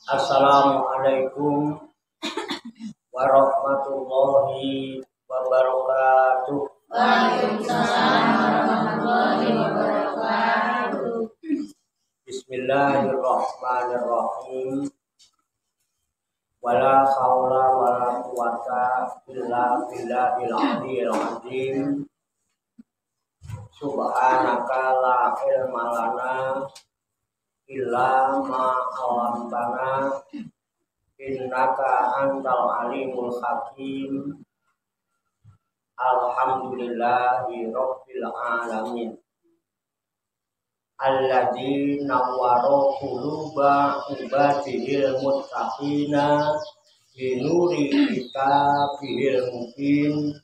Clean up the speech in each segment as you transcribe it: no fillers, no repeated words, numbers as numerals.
Assalamualaikum warahmatullahi wabarakatuh. Waalaikumsalam warahmatullahi wabarakatuh. Bismillahirrahmanirrahim. Wala haula wala quwata illa billahil aliyil azim. Subhanaka la ilma lana illa ma 'allamtana innaka antal alimul hakim. Alhamdulillahi rabbil alamin. Alladzi nawwara quluba ibadihil muttaqina binuri kitabihil mubin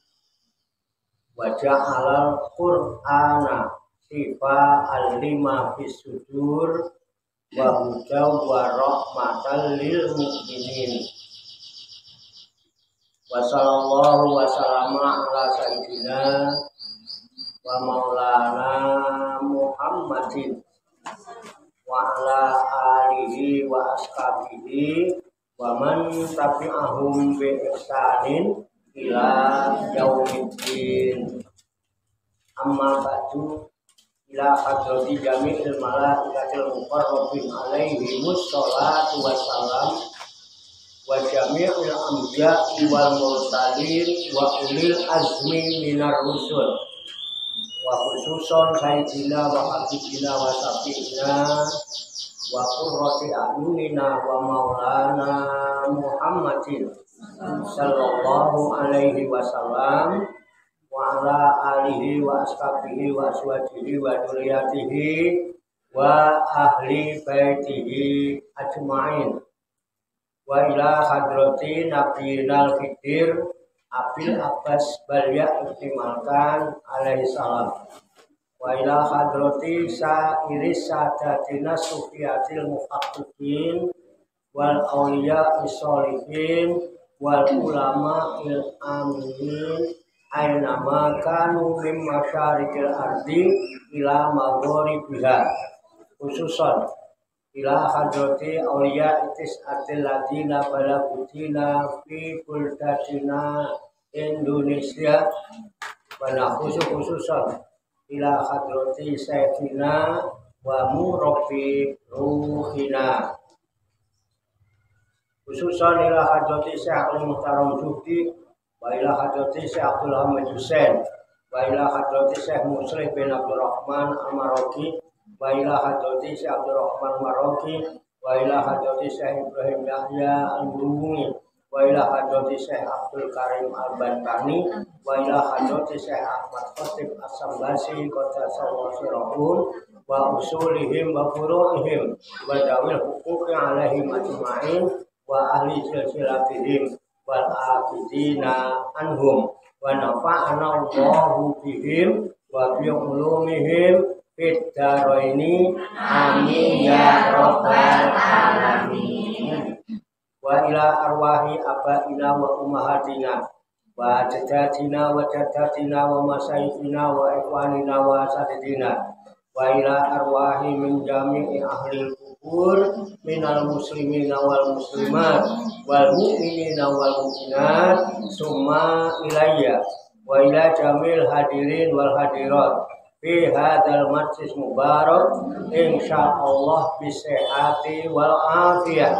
wa ja'alal qur'ana shifa'an lima fis sudur wa hudaw wa rahmatan lil mu'minin. Wa sallallahu wa sallama ala sayyidina wa maulana Muhammadin wa ala alihi wa ashabihi wa man tabi'ahum bi ihsanin ila yaumiddin. Amma ba'du, ila hadrati jami'il malaikatil muqarrabin alaihi wassalatu wassalam wa jami'il anbiya'i wal mursalin wa ulil azmi minar rusul wa khususon sayyidina wa habibina wa syafi'ina wa qurrati a'yunina wa maulana Muhammadin sallallahu alaihi wasallam wa ala alihi wa ashabihi wa aswajihi wa dzurriyyatihi wa ahli baitihi ajmain wa ila hadrati nabiyinal fidir Abil Abbas Balya Ihtimalkan alaihi salam wa ila hadrati sa'iris sadatina sufiyatil muhaqqiqin wal awliya isholihin wal ulama il aminin aynama kanu min masyarikil ardi ila maghribiha, khususan ila hadrati awliya itis atil ladina balagutina fi buldatina Indonesia wa khususan ila hadrati sayyidina wa murabbi ruhina, khususan ila hadrati Syekh Muhtaram Zuhdi wa ila hadrati Syekh Abdul Hamid Hussein wa ila hadrati Syekh Muslim bin Abdul Rahman Al-Maroki wa ila hadrati Syekh Abdul Rahman Maroki wa ila hadrati Syekh Ibrahim Yahya Al-Burumi wa ila hadrati Syekh Abdul Karim Al-Bantani wa ila hadrati Syekh Ahmad Khatib As-Sambasi qaddasallahu sirrahum wa usulihim wa furu'ihim wa dawil huquqi alaihim ajma'in wa ahli silsilatihim wal aqidina anhum wa nafa'ana Allahu bihim wa bi ulumihim fid daraini amin ya rabbal alamin. Wa ila arwahi abaina wa ummahatina wa jaddatina wa jaddatina wa masyaykhina wa ikhwanina wa asatidina wa ila arwahi min jami'i ahli kubur minal muslimina wal muslimat wal mu'minina wal mu'minat summa ilayya wa ila jamil hadirin wal hadirat fi hadzal majlis mubarak insyaallah bisihhati wal afiyah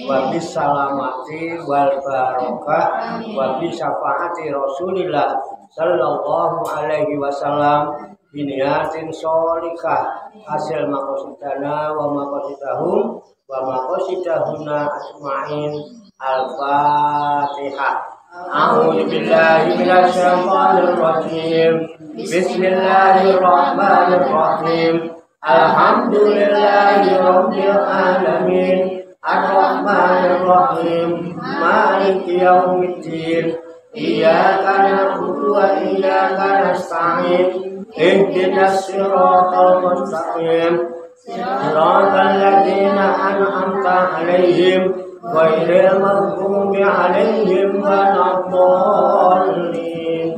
wa bisalamati wal barakah wa bi syafaati Rasulillah sallallahu alaihi wasallam biniyatin sholihah hasil maqasidana wa maqasidahum wa maqasidahuna ajma'in. Al-Fatihah. A'udzu billahi minasy syaithanir rajim. Bismillahirrahmanirrahim. Alhamdulillahi rabbil alamin. Ar-Rahmanir Rahim. Maliki yaumiddin. Iyyaka na'budu wa iyyaka nasta'in. Ihdinas siratal mustaqim. Siratal ladzina an'amta 'alaihim ghairil maghdubi 'alaihim waladdallin.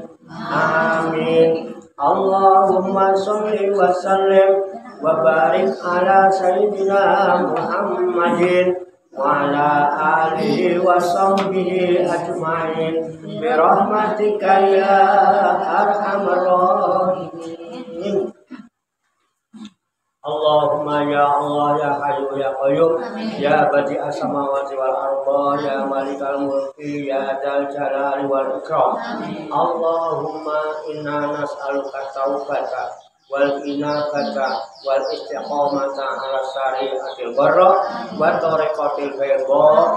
Amin. Allahumma sholli wa sallim wa barik ala sayyidina Muhammadin wa ala alihi wa sahbihi ajmain bi rahmatika ya arhamar rahimin. Allahumma ya Allah ya Hayyu ya Qayyum ya Badi'as samawati wal arda ya Malikal mulki ya Dzal jalali wal ikram. Allahumma inna nas'aluka taubata wal inabata wal istiqamata ala syari'atil barra wa tariqatil bayda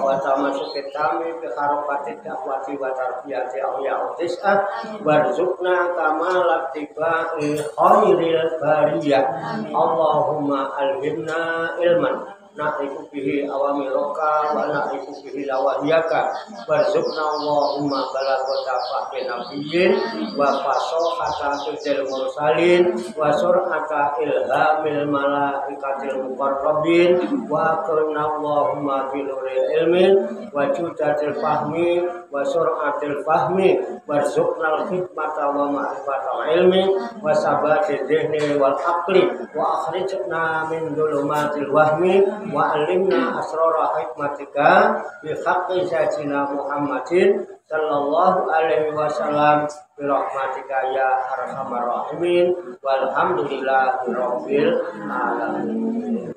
wa tamasukit tami bi harokatit dakwati wa tarbiyati awliya tis'ah warzuqna kamalat tiba'i khairil bariyah. Allahumma alhimna ilman na'iku bihi awamiroka wa na'iku bihi lawahiyaka warzuqna Allahumma balagota fahmi nabiyyin wa fasohata fidil mursalin wa sur'ata ilhamil malaikatil muqarrabin wa akrina Allahumma biluril ilmin wa judatil fahmi wa sur'atil fahmi warzuqna al-hikmata wa ma'rifatal ilmi wa sabatid dhihni wal aqli wa akhrijna min dhulumatil wahmi wa alimna asrara hikmatika bi haqqi sayyidina Muhammadin sallallahu alaihi wasallam bi rahmatika ya arhamar rahimin walhamdulillahi rabbil alamin.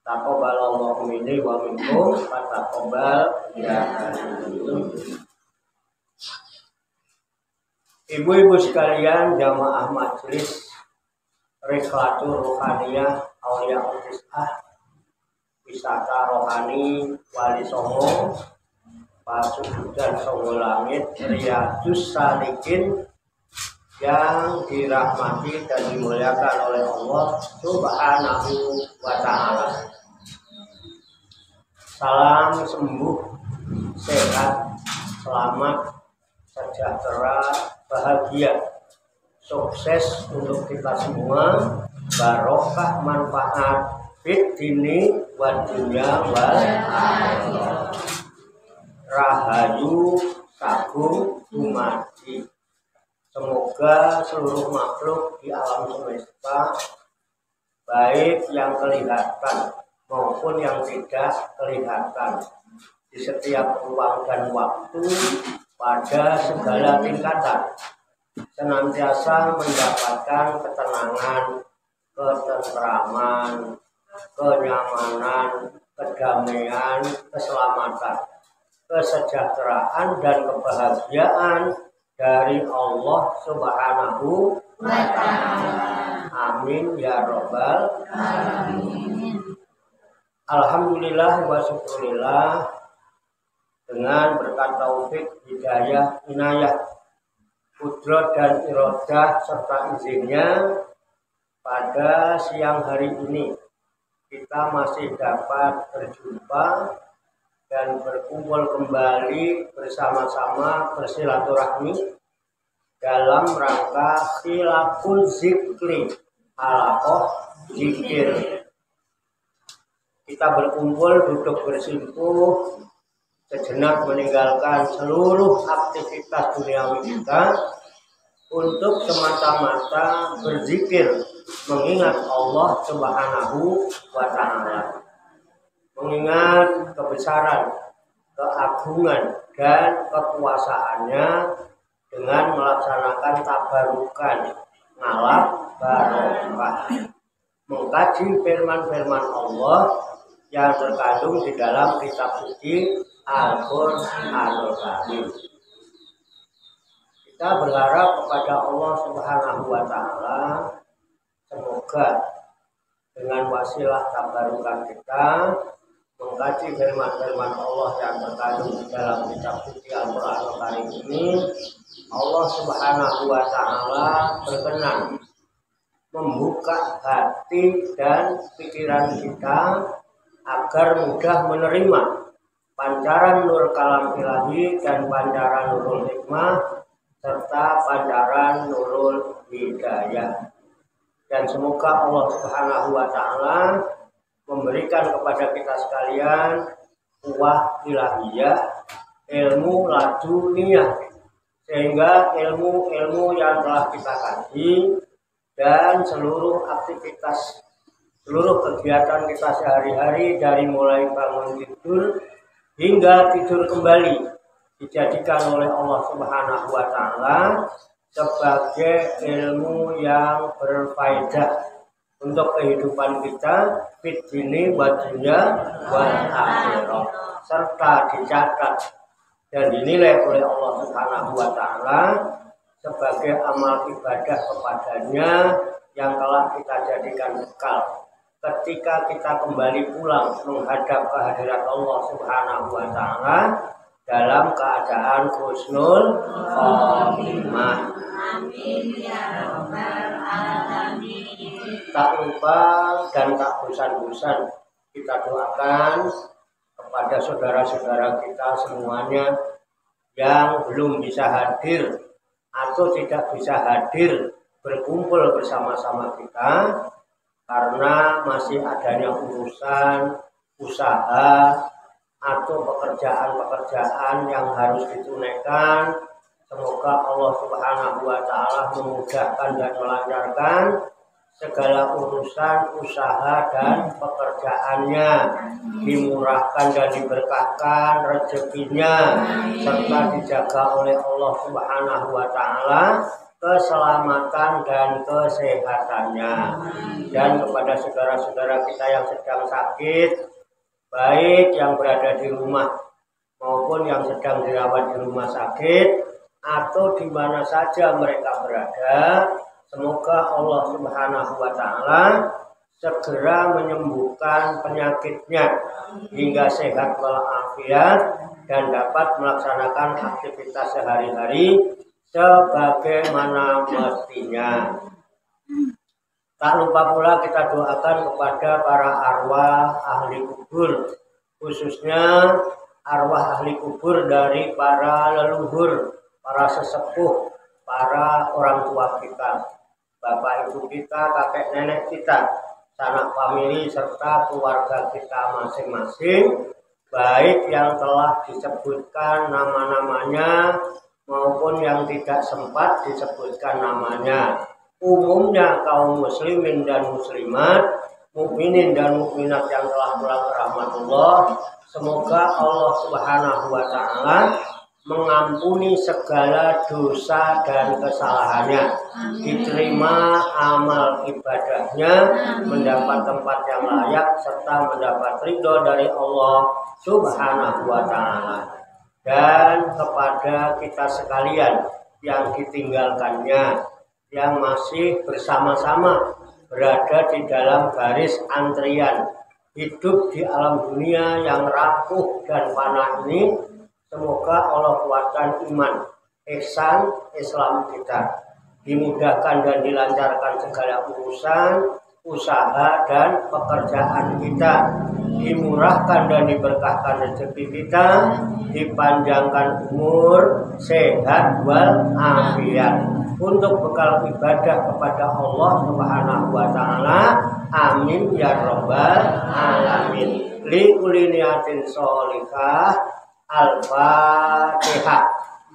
Taqabbalallahu minni wa minkum wa taqabbal ya. Ibu-ibu sekalian, jamaah majelis Rihlatul Ruhaniyah Aulia Tis'ah, wisata rohani Wali Songo, Pasurudan Songo Langit, Riyadus Salikin yang dirahmati dan dimuliakan oleh Allah Subhanahu wa Ta'ala. Salam sembuh, sehat, selamat, sejahtera, bahagia, sukses untuk kita semua, barokah manfaat fit dini wa dunya wal akhirah. Rahayu sagung dumadi. Semoga seluruh makhluk di alam semesta, baik yang kelihatan maupun yang tidak kelihatan, di setiap ruang dan waktu, pada segala tingkatan, senantiasa mendapatkan ketenangan, ketentraman, kenyamanan, kedamaian, keselamatan, kesejahteraan, dan kebahagiaan dari Allah Subhanahu wa Ta'ala. Amin ya Rabbal alamin. Alhamdulillah wa syukurillah, dengan berkat taufik, hidayah, inayah, kudrat dan iradah serta izinnya, pada siang hari ini kita masih dapat berjumpa dan berkumpul kembali bersama-sama bersilaturahmi dalam rangka khilaful zikri, halaqah zikir. Kita berkumpul, duduk bersimpuh, sejenak meninggalkan seluruh aktivitas duniawi kita untuk semata-mata berzikir, mengingat Allah Subhanahu wa Ta'ala, mengingat kebesaran, keagungan, dan kekuasaannya dengan melaksanakan tabarukan, ngalap barokah, mengkaji firman-firman Allah yang terkandung di dalam kitab suci Al-Qur'anul Karim. Kita berharap kepada Allah Subhanahu wa Ta'ala, semoga dengan wasilah tabarukan kita mengkaji firman-firman Allah yang terkandung di dalam kitab suci Al-Qur'anul Karim ini, Allah Subhanahu wa Ta'ala berkenan membuka hati dan pikiran kita agar mudah menerima pancaran nur kalam ilahi dan pancaran nurul hikmah serta pancaran nurul hidayah. Dan semoga Allah Subhanahu wa Ta'ala memberikan kepada kita sekalian kuwah ilahiyah, ilmu laduniyah, sehingga ilmu-ilmu yang telah kita kaji dan seluruh aktivitas seluruh kegiatan kita sehari-hari dari mulai bangun tidur hingga tidur kembali dijadikan oleh Allah Subhanahu wa taala sebagai ilmu yang berfaedah untuk kehidupan kita fid dini wa dunya wal akhirah, serta dicatat dan dinilai oleh Allah Subhanahu wa taala sebagai amal ibadah kepadanya yang telah kita jadikan bekal ketika kita kembali pulang menghadap kehadirat Allah Subhanahu wa taala dalam keadaan husnul khotimah. Amin ya rabbal alamin. Tak lupa dan tak bosan-bosan kita doakan kepada saudara-saudara kita semuanya yang belum bisa hadir atau tidak bisa hadir berkumpul bersama-sama kita karena masih adanya urusan usaha atau pekerjaan-pekerjaan yang harus ditunaikan. Semoga Allah Subhanahu wa taala memudahkan dan melancarkan segala urusan usaha dan pekerjaannya, dimurahkan dan diberkahkan rezekinya, serta dijaga oleh Allah Subhanahu wa taala keselamatan dan kesehatannya. Dan kepada saudara-saudara kita yang sedang sakit, baik yang berada di rumah maupun yang sedang dirawat di rumah sakit atau di mana saja mereka berada, semoga Allah Subhanahu wa taala segera menyembuhkan penyakitnya hingga sehat walafiat dan dapat melaksanakan aktivitas sehari-hari sebagaimana mestinya. Tak lupa pula kita doakan kepada para arwah ahli kubur, khususnya arwah ahli kubur dari para leluhur, para sesepuh, para orang tua kita, bapak ibu kita, kakek nenek kita, sanak famili serta keluarga kita masing-masing, baik yang telah disebutkan nama-namanya maupun yang tidak sempat disebutkan namanya. Umumnya kaum muslimin dan muslimat, mukminin dan mukminat yang telah pulang ke rahmatullah, semoga Allah Subhanahu wa taala mengampuni segala dosa dan kesalahannya, diterima amal ibadahnya, mendapat tempat yang layak serta mendapat ridho dari Allah Subhanahu wa taala. Dan kepada kita sekalian yang ditinggalkannya, yang masih bersama-sama berada di dalam garis antrian hidup di alam dunia yang rapuh dan fana ini, semoga Allah kuatkan iman, ihsan Islam kita, dimudahkan dan dilancarkan segala urusan, usaha dan pekerjaan kita, dimurahkan dan diberkahkan rezeki kita, dipanjangkan umur, sehat walafiat untuk bekal ibadah kepada Allah Subhanahu wa taala. Amin ya rabbal alamin. Li kulli niyatin sholihah. Al-Fatihah.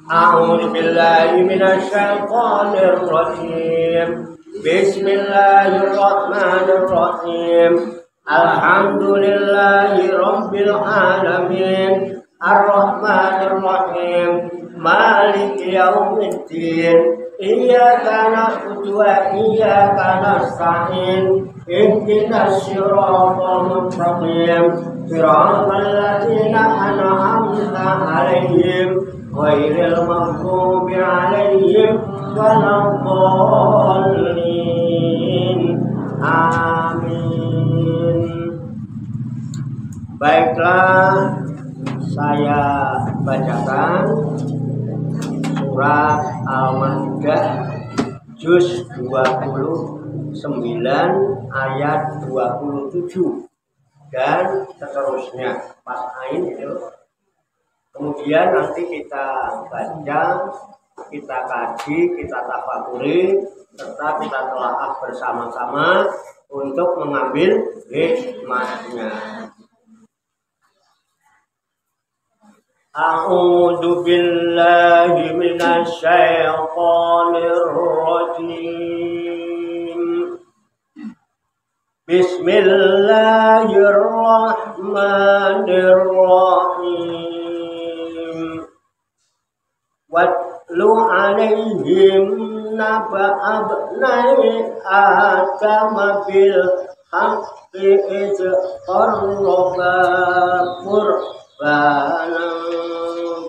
A'udzu billahi minasy syaithanir rajim. Bismillahirrahmanirrahim. Alhamdulillahi rabbil alamin. Ar-Rahmanir-Rahim. Maliki yaumiddin. Iyyaka na'budu wa iyyaka nasta'in. Ihdinas siratal mustaqim. Siratal ladzina an'amta 'alaihim ghairil maghdubi 'alaihim waladdallin. Amin. Baiklah, saya bacakan surat Al-Maidah juz 29 ayat 27 dan seterusnya, pas ain itu. Kemudian nanti kita baca, kita kaji, kita tafakuri, serta kita telaah bersama-sama untuk mengambil hikmahnya. A'udzu billahi minasy syaithanir rajim. Bismillahirrahmanirrahim. Watlu alaihim naba abnai Adam bil haqqi iz qarraba qurbanan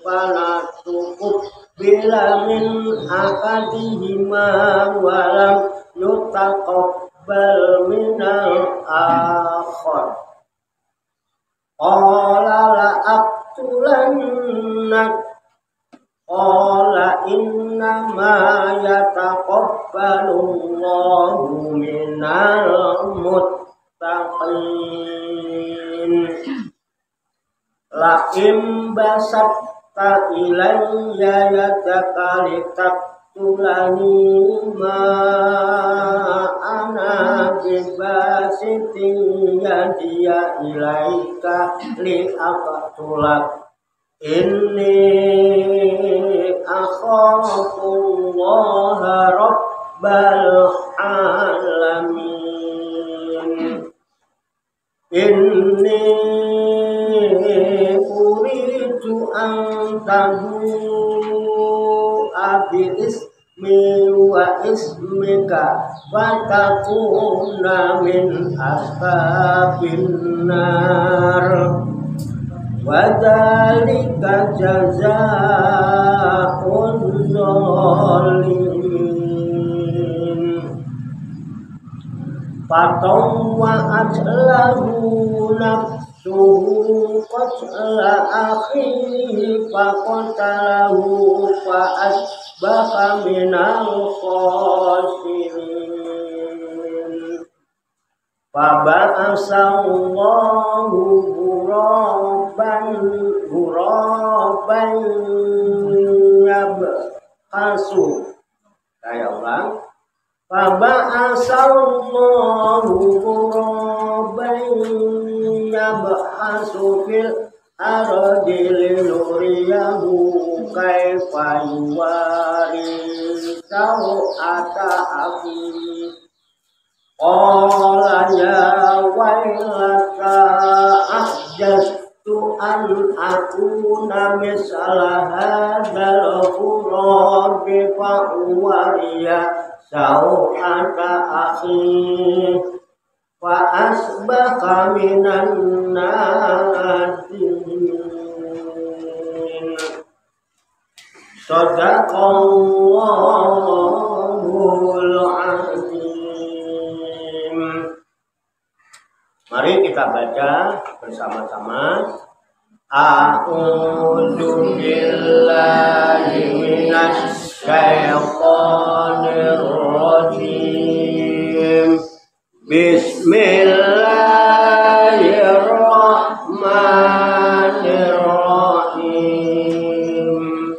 falatuqub bila min akadihima walam yutaqabbal minal akhar qala la aqtulannak qala innama yataqabbalu Allahu minal muttaqin la im basatta ilayya yadaka litaqtulani ma ana bibasitin yadiya ilaika liaqtulak inni akhafullaha rabbal alamin inni uridu an tabu abi ismi wa ismika fatakuna min ashabin nar Wadhalika jazaa'ul zalimin Fatawwa'at lahu nafsuhu qatla akhihi faqatalahu fa'asbaha minal khasirin Faba'asallahu ghuraban yabhasu kayak orang Faba'asallahu ghuraban yabhasu fil ardi linuriyahu kaifa yuwari sawata akhi Qala ya wailaka ahjastu an akuna misala hadzal ghurabi fa uwariya sawata akhi fa asbaha minan nadimin Sadaqallahul azim. Mari kita baca bersama-sama. A'udzu billahi minasy syaithanir rajim. Bismillahirrahmanirrahim.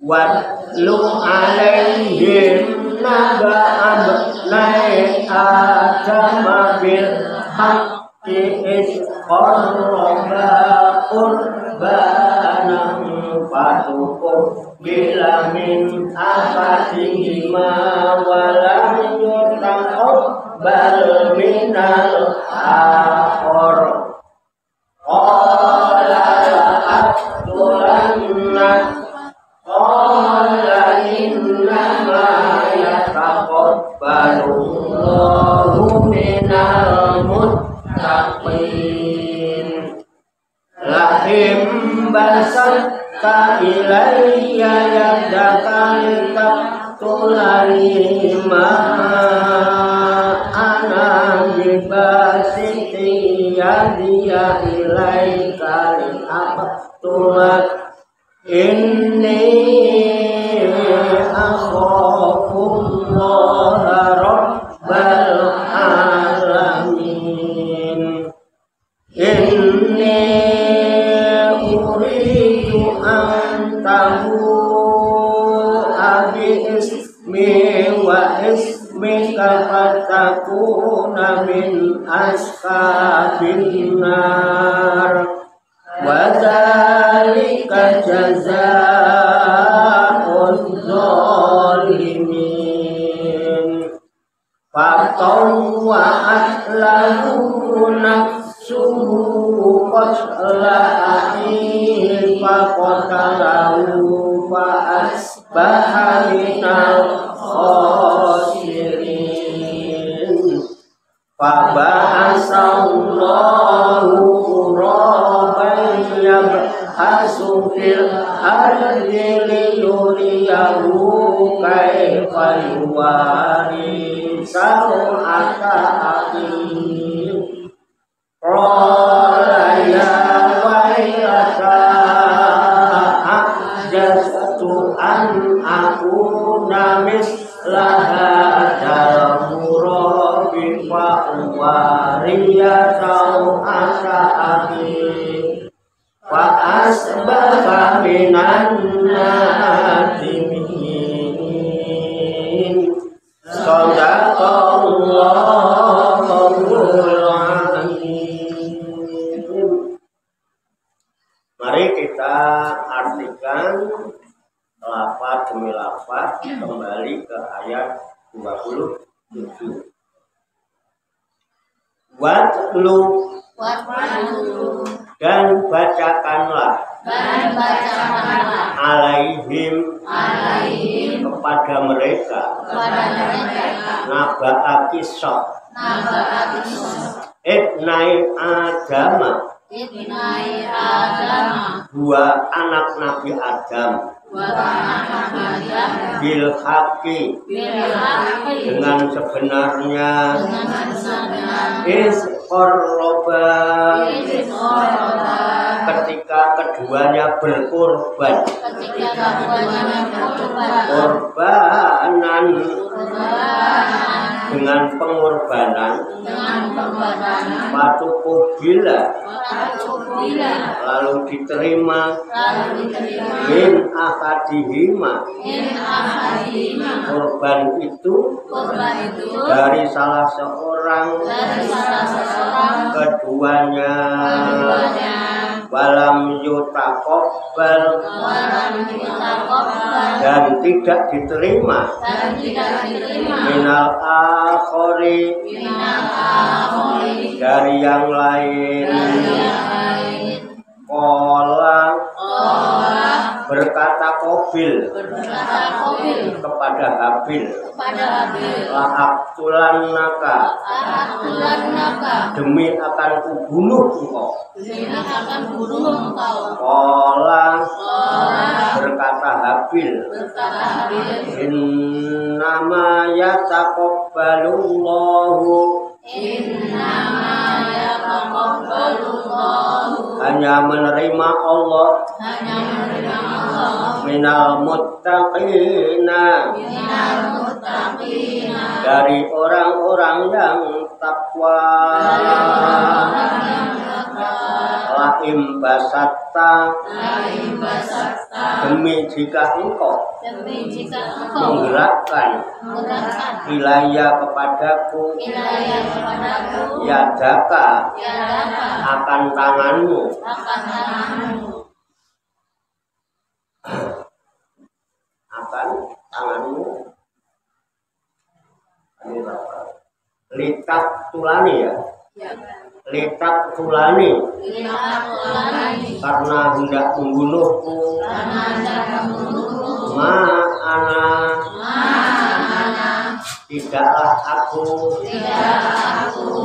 Watlu alaihim naba abnai Adam bil haqqi iz qarraba qurbanan fatuqbila min ahadihima wa lam yutaqabbal minal akhar qala aqtulannak qala innama yataqabbalu Allahu minal muttaqin lahim basatta ilayya yadaka litaqtulani ma ana bibasiti yadiya ilaika liaqtulak inni akhafullaha rabbal alamin inni uridu an tabu abi ismi wa ismika fatakuna min ashabin nar Wadhalika jazaa'ul zalimin tawwa'at lahu nafsuhu qatla akhihi faqatalahu fa asbaha minal khasirin. Faba'asallahu ghuraban yabhasu fil ardi liyuriyahu kaifa yuwari saw'ata akhihi. Qala ya wailata ajaztu an akuna misla hadzal ghurabi fa uwariya saw'ata akhihi fa asbaha minan nadimin. Shadaqallahul azim. Mari kita artikan lafaz demi lafaz kembali ke ayat 27. Watlu dan bacakanlah alaihim kepada mereka naba kisah ibnai Adama dua anak Nabi Adam bil haqi dengan sebenarnya is qarraba ketika keduanya berkorban korbanan dengan pengorbanan patukubila lalu diterima min akadihima korban itu dari salah seorang keduanya walam yutaqabbal dan tidak diterima minal akhari dari yang lain. Qala berkata Qabil kepada Habil la'aqtulannaka demi akan kubunuh engkau. Qala berkata Habil innama yataqabbalullahu hanya menerima Allah minal muttaqina dari orang-orang yang takwa. Laim basatta demi jika engkau menggerakkan wilayah kepadaku yadaka akan tanganmu litak tulani ya litak tulani karena hendak membunuhku ma'ana tidaklah aku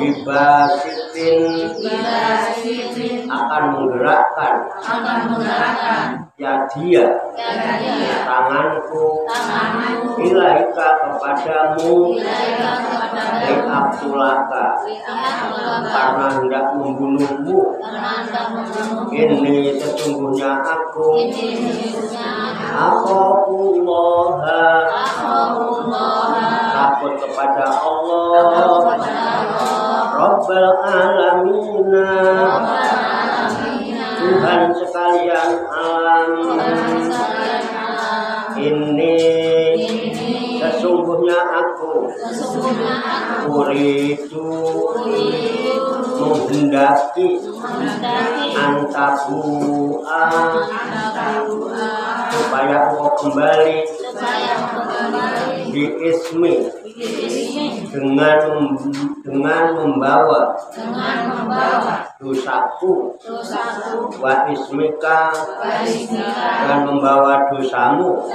bibasitin akan menggerakkan ya dia tanganku ilaika kepadamu liqabtulaka karena hendak membunuhmu. Ini sesungguhnya aku akhafullaha takut kepada Allah Rabbal alamin Tuhan sekalian alam. Ini sesungguhnya aku uridu menghendaki antabu'a supaya engkau kembali Biismi dengan membawa dosaku wa ismika dan membawa dosamu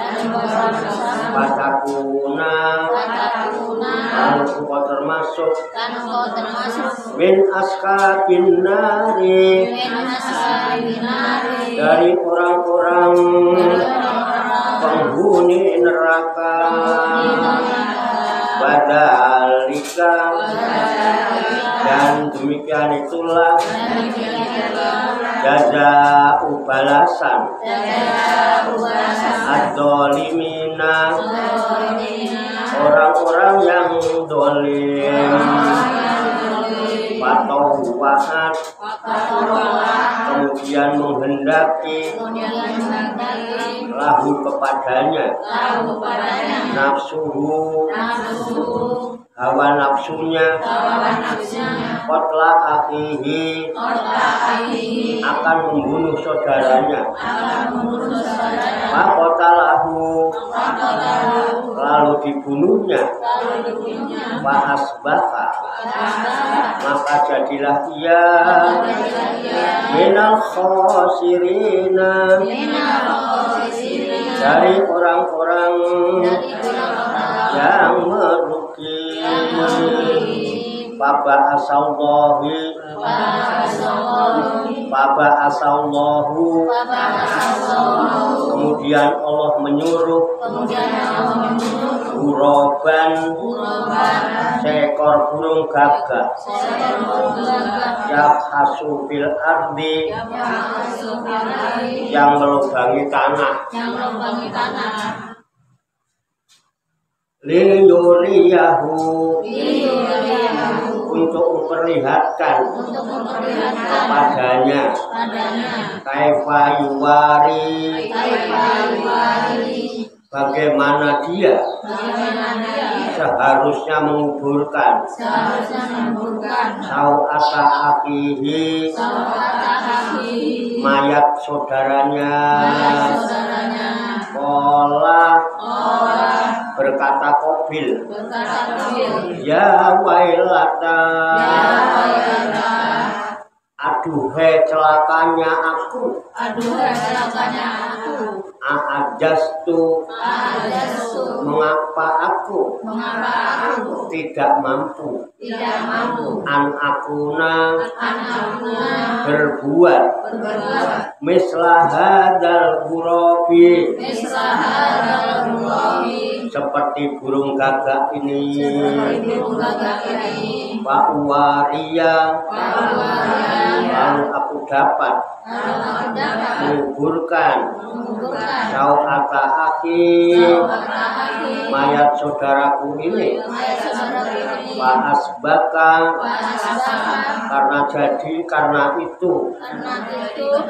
patakuna lalu engkau termasuk min askabin nari dari orang-orang penghuni neraka badalika dan demikian itulah jaza'u balasan ad-dolimina orang-orang yang dolim patauwahat kemudian menghendaki lahu kepadanya nafsuhu hawa nafsunya qatla akhihi akan membunuh saudaranya faqatalahu lalu dibunuhnya wa asbaha maka jadilah ia minal khosirina dari orang-orang yang merugi. Baba asallahu kemudian Allah menyuruh uroban seekor burung gagak yabhasu fil ardi yang melubangi tanah liyuriyahu untuk memperlihatkan kepadanya kaifa yuwari bagaimana dia seharusnya menguburkan sau'ata akhihi mayat saudaranya Kola berkata Qabil ya wailata aduhai celakanya aku A'ajastu mengapa aku tidak mampu an akuna berbuat mislah hadzal ghurabi seperti burung gagak ini wa uwariya lalu aku dapat menguburkan sau'ata akhi mayat saudaraku ini wa asbaka karena itu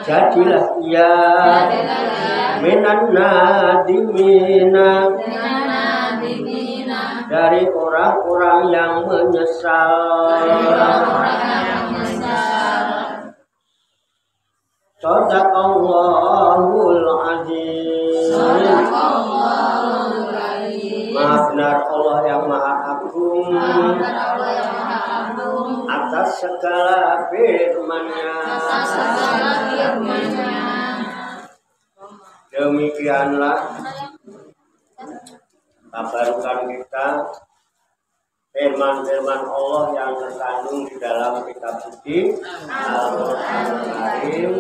jadilah ia minan nadimina dari orang-orang yang menyesal. Shadaqallahul azim. Maha benar Allah yang maha agung atas segala firman-Nya. Demikianlah kabarkan kita firman-firman Allah yang terkandung di dalam kitab suci Al-Qur'anul Karim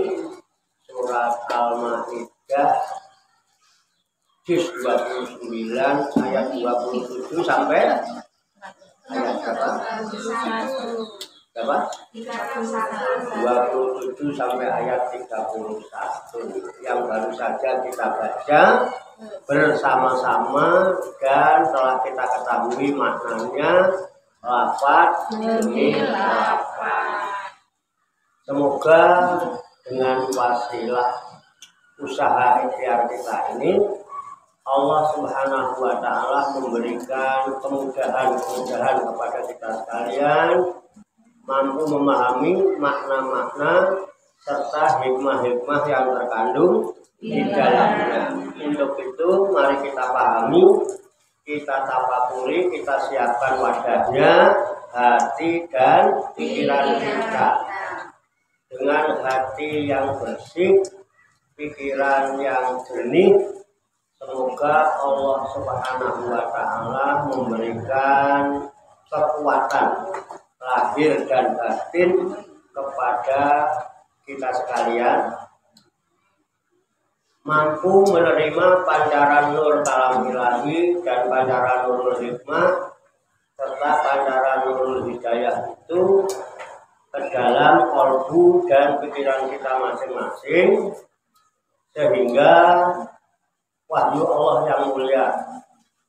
surat Al-Maidah juz 29 ayat 27 sampai ayat berapa? 27 sampai ayat 31 yang baru saja kita baca bersama-sama dan telah kita ketahui maknanya lafaz demi lafaz. Semoga dengan wasilah usaha ikhtiar kita ini Allah Subhanahu wa taala memberikan kemudahan-kemudahan kepada kita sekalian mampu memahami makna-makna serta hikmah-hikmah yang terkandung di dalamnya. Untuk itu mari kita pahami kita tapakuri, kita siapkan wadahnya, hati dan pikiran kita. Dengan hati yang bersih, pikiran yang jernih, semoga Allah Subhanahu wa Ta'ala memberikan kekuatan lahir dan batin kepada kita sekalian, mampu menerima pancaran nur kalam ilahi dan pancaran nurul hikmah serta pancaran nurul hidayah itu ke dalam kalbu dan pikiran kita masing-masing, sehingga wahyu Allah yang mulia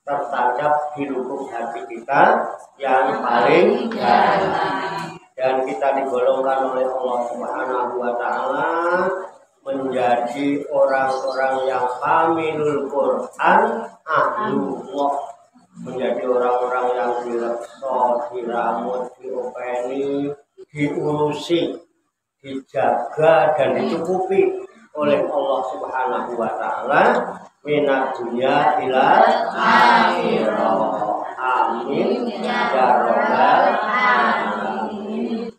tertancap di lubuk hati kita yang paling dalam, dan kita digolongkan oleh Allah Subhanahu wa Ta'ala menjadi orang-orang yang hamilul Quran ahlullah, menjadi orang-orang yang direkso, diramut, diopeni, diurusi, dijaga dan dicukupi oleh Allah Subhanahu wa Ta'ala minat dunia ila akhirah. Amin ya rabbal alamin.